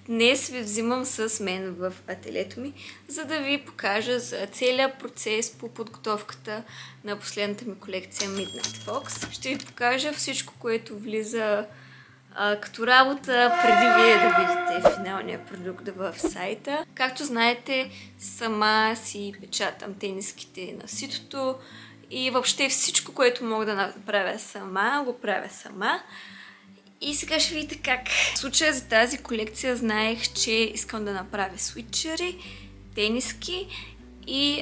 Днес ви взимам с мен в ателието ми, за да ви покажа за целият процес по подготовката на последната ми колекция Midnight Fox. Ще ви покажа всичко, което влиза като работа, преди вие да видите финалния продукт в сайта. Както знаете, сама си печатам тениските на ситото и въобще всичко, което мога да направя сама, го правя сама. И сега ще видите как. В случая за тази колекция знаех, че искам да направя свитчери, тениски и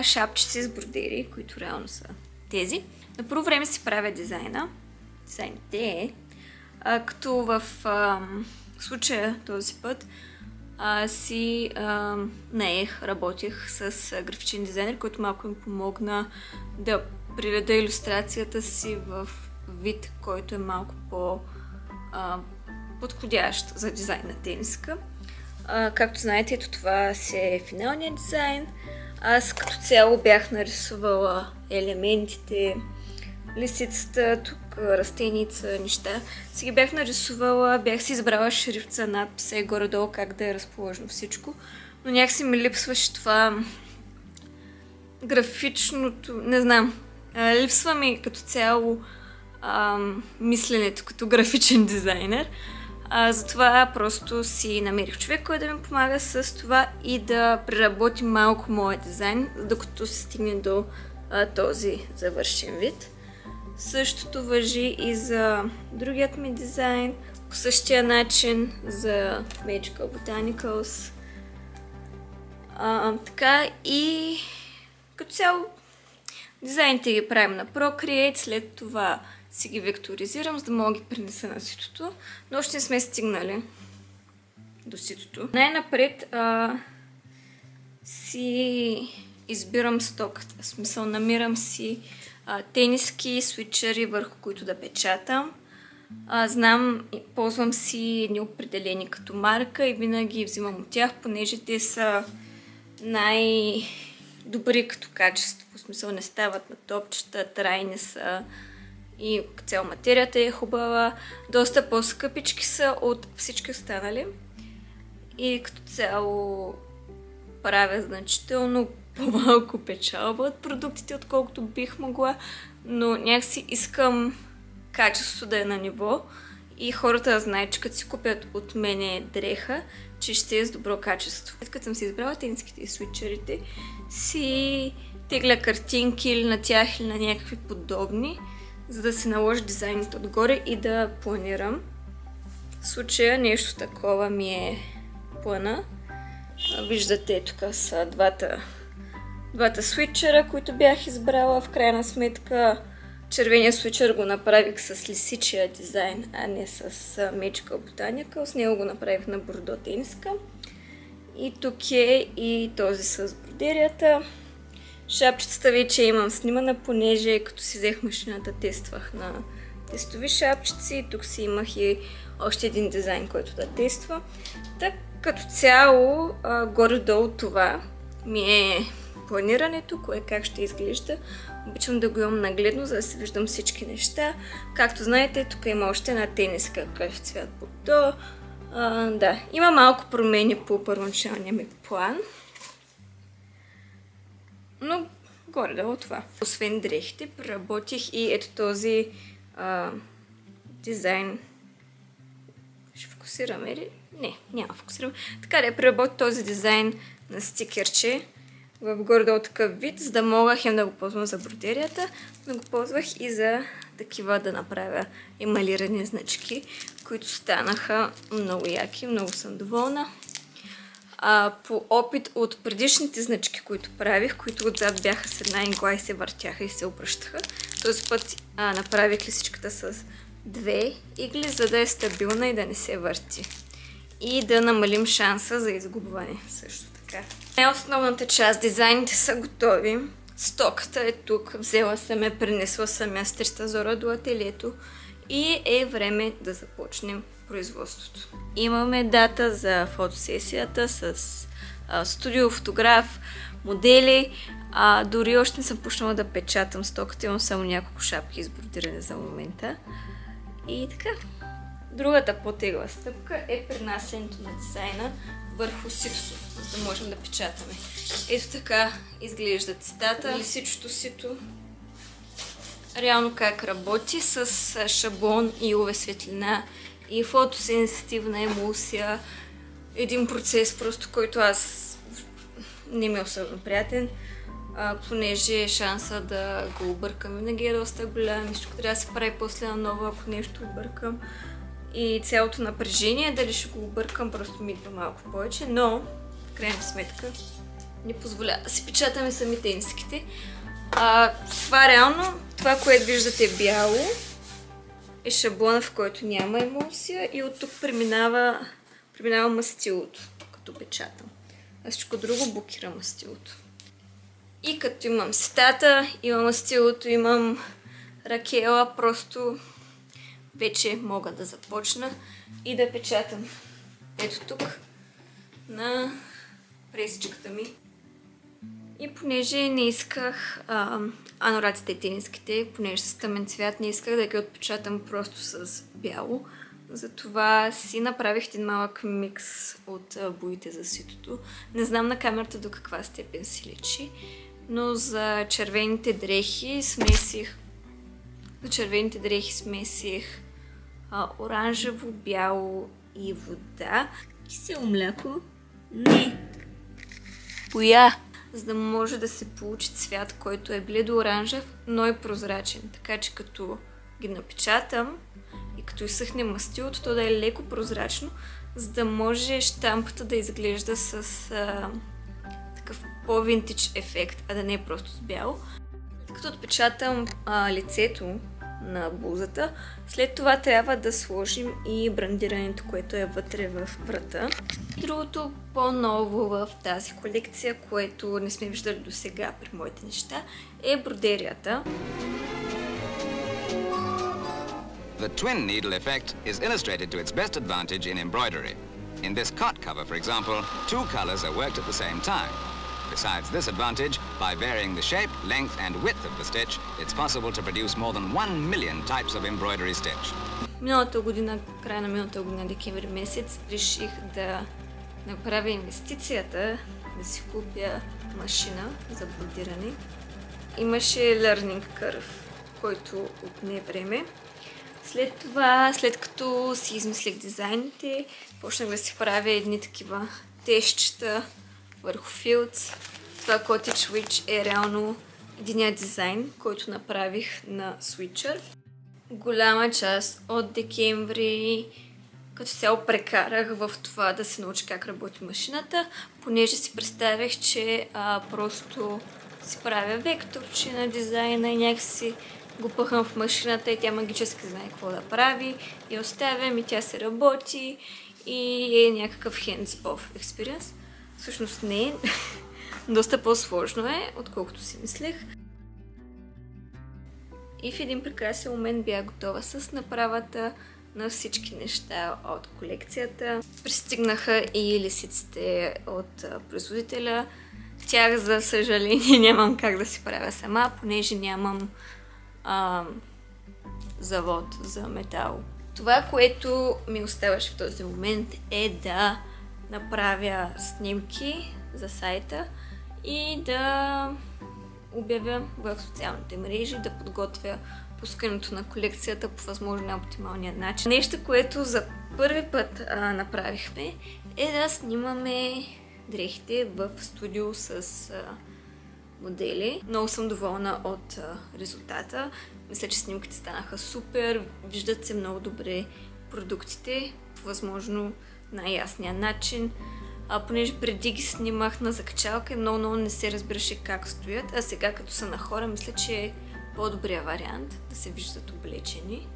шапчици с бродери, които реално са тези. На първо време си правя дизайните, като в случая този път си работех с графичен дизайнер, който малко ми помогна да приведа илюстрацията си в вид, който е малко подходящ за дизайн на тениска. Както знаете, ето това си е финалният дизайн. Аз като цяло бях нарисувала елементите, лисицата, тук растеница, неща. Си ги бях нарисувала, бях си избрала шрифта, надписа и горе-долу как да е разположено всичко. Но някакси ми липсваше това графичното, не знам, липсва ми като цяло мисленето като графичен дизайнер. Затова просто си намерих човек, който да ми помага с това и да преработи малко моят дизайн, докато се стигне до този завършен вид. Същото важи и за другият ми дизайн, по същия начин за Magical Botanicals. Така и като цяло дизайните ги правим на Procreate, след това си ги векторизирам, за да мога да ги пренеса на ситото, но още не сме стигнали до ситото. Най-напред си избирам стоката, в смисъл намирам си тениски, свитчери, върху които да печатам. Знам, ползвам си едни определени като марка и винаги взимам от тях, понеже те са най-добри като качество, в смисъл не стават на топчета, трайни са и цяло материята е хубава, доста по-скъпички са от всички останали и като цяло правя значително по-малко печалба от продуктите, отколкото бих могла, но някакси искам качеството да е на ниво и хората да знаят, че като си купят от мене дреха, че ще е с добро качество. След като съм си избрала тениските и свитчерите, си тегля картинки или на тях или на някакви подобни, за да се наложи дизайните отгоре и да планирам. В случая нещо такова ми е плана. Виждате, тук са двата свитчера, които бях избрала. В крайна сметка червения свитчер го направих с лисичия дизайн, а не с Magical Botanicals. С него го направих на бордо тениска. И тук е и този с бродерията. Шапчицата вече имам снимана, понеже като си взех машината, тествах на тестови шапчици. Тук си имах и още един дизайн, който да тества. Так, като цяло, горе-долу това ми е планирането, кое как ще изглежда. Обичам да го имам нагледно, за да се виждам всички неща. Както знаете, тук има още една тениска, какъв цвят бордо. Да, има малко промени по първоначалния ми план. Но горе-долу това. Освен дрехите, преработих и ето този дизайн. Ще фокусираме ли? Не, няма фокусирам. Така да преработя този дизайн на стикерче в горе-долу такъв вид, за да мога хем да го ползвам за бродерията, но го ползвах и за такива да направя емалирани значки, които станаха много яки, много съм доволна. По опит от предишните значки, които правих, които отзад бяха с една игла и се въртяха и се обръщаха, този път направих лисичката с две игли, за да е стабилна и да не се върти. И да намалим шанса за изгубване също така. Най-основната част, дизайните са готови. Стоката е тук, взела съм я, принесла съм я с 300 зора до ателието и е време да започнем производството. Имаме дата за фотосесията с студио, фотограф, модели. Дори още не съм почнала да печатам стоката, имам само няколко шапки с бродиране за момента. И така, Другата по-тегла стъпка е пренасенето на дизайна върху ситото, за да можем да печатаме. Ето така изглежда цитата, лисичото сито. Реално как работи с шаблон и UV светлина и фотосенситивна емулсия. Един процес, просто който аз не ми е особено приятен, понеже шанса да го объркам винаги е доста голям. И всичко трябва да се прави после наново, ако нещо объркам. И цялото напрежение, дали ще го объркам, просто ми идва малко повече, но в крайна сметка ни позволява да си печатаме самите инските. Това реално, това, което виждате бяло, е шаблона, в който няма емулсия и от тук преминава мастилото, като печатам. А всичко друго блокира мастилото. И като имам цитата, имам мастилото, имам ракела, просто вече мога да започна и да печатам. Ето тук на пресичката ми. И понеже не исках анораците тениските, понеже с тъмен цвят, не исках да ги отпечатам просто с бяло. Затова си направих един малък микс от боите за ситото. Не знам на камерата до каква степен си личи, но за червените дрехи смесих оранжево, бяло и вода. Кисело мляко? Не. Боя. За да може да се получи цвят, който е бледо-оранжев, но е прозрачен. Така че като ги напечатам и като изсъхне мастилото, то да е леко прозрачно, за да може щампата да изглежда с такъв по-винтидж ефект, а да не е просто с бяло. Като отпечатам лицето на блузата, след това трябва да сложим и брандирането, което е вътре в врата. Другото по-ново в тази колекция, което не сме виждали до сега при моите неща, е бродерията. The twin needle effect is illustrated to its best advantage in embroidery. In this cot cover, for example, two colors are worked at the same time. Besides this advantage, by varying the shape, length and width of the stitch, it's possible to produce more than 1 million types of embroidery stitch. Миналата година, края на миналата година, декември месец, реших да направя инвестицията, да си купя машина за бродиране. Имаше learning curve, който отне време. След това, след като си измислих дизайните, почнах да си правя едни такива тежчета върху филц. Това Cottage Witch е реално единият дизайн, който направих на Switcher. Голяма част от декември като цяло прекарах в това да се науча как работи машината, понеже си представях, че просто си правя векторче на дизайна и някакси го пъхам в машината и тя магически знае какво да прави и оставям и тя се работи и е някакъв hands-off experience. Всъщност не е. Доста по-сложно е, отколкото си мислех. И в един прекрасен момент бях готова с направата на всички неща от колекцията. Пристигнаха и лисиците от производителя. Тях, за съжаление, нямам как да си правя сама, понеже нямам завод за метал. Това, което ми оставаше в този момент, е да направя снимки за сайта и да обявя в социалните мрежи, да подготвя пускането на колекцията по възможно най-оптималния начин. Нещо, което за първи път направихме, е да снимаме дрехите в студио с модели. Много съм доволна от резултата. Мисля, че снимките станаха супер, виждат се много добре продуктите по възможно най-ясния начин. Понеже преди ги снимах на закачалка и много не се разбираше как стоят, а сега като са на хора, мисля, че е по-добрия вариант да се виждат облечени.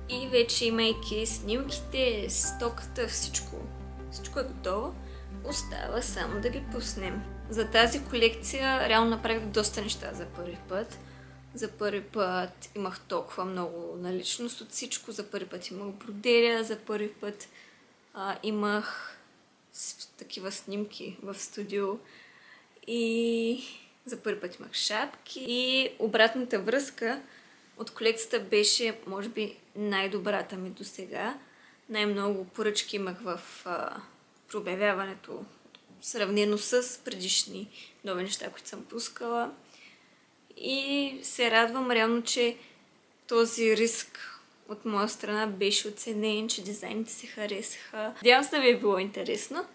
И вече имайки снимките, стоката, всичко е готово. Остава само да ги пуснем. За тази колекция реално направих доста неща за първи път. За първи път имах толкова много наличност от всичко. За първи път имах бродерия, за първи път имах такива снимки в студио и за първи път имах шапки. И обратната връзка от колекцията беше, може би, най-добрата ми досега, най-много поръчки имах в пробявяването, сравнено с предишни нови неща, които съм пускала. И се радвам реално, че този риск от моя страна беше оценен, че дизайните се харесаха. Надявам се да ви е било интересно.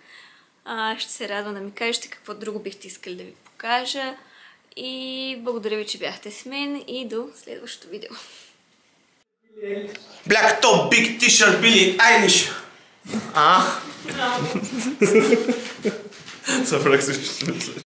Ще се радвам да ми кажете какво друго бихте искали да ви покажа. И благодаря ви, че бяхте с мен и до следващото видео. Black top, big t-shirt, Billie Eilish. So fragst du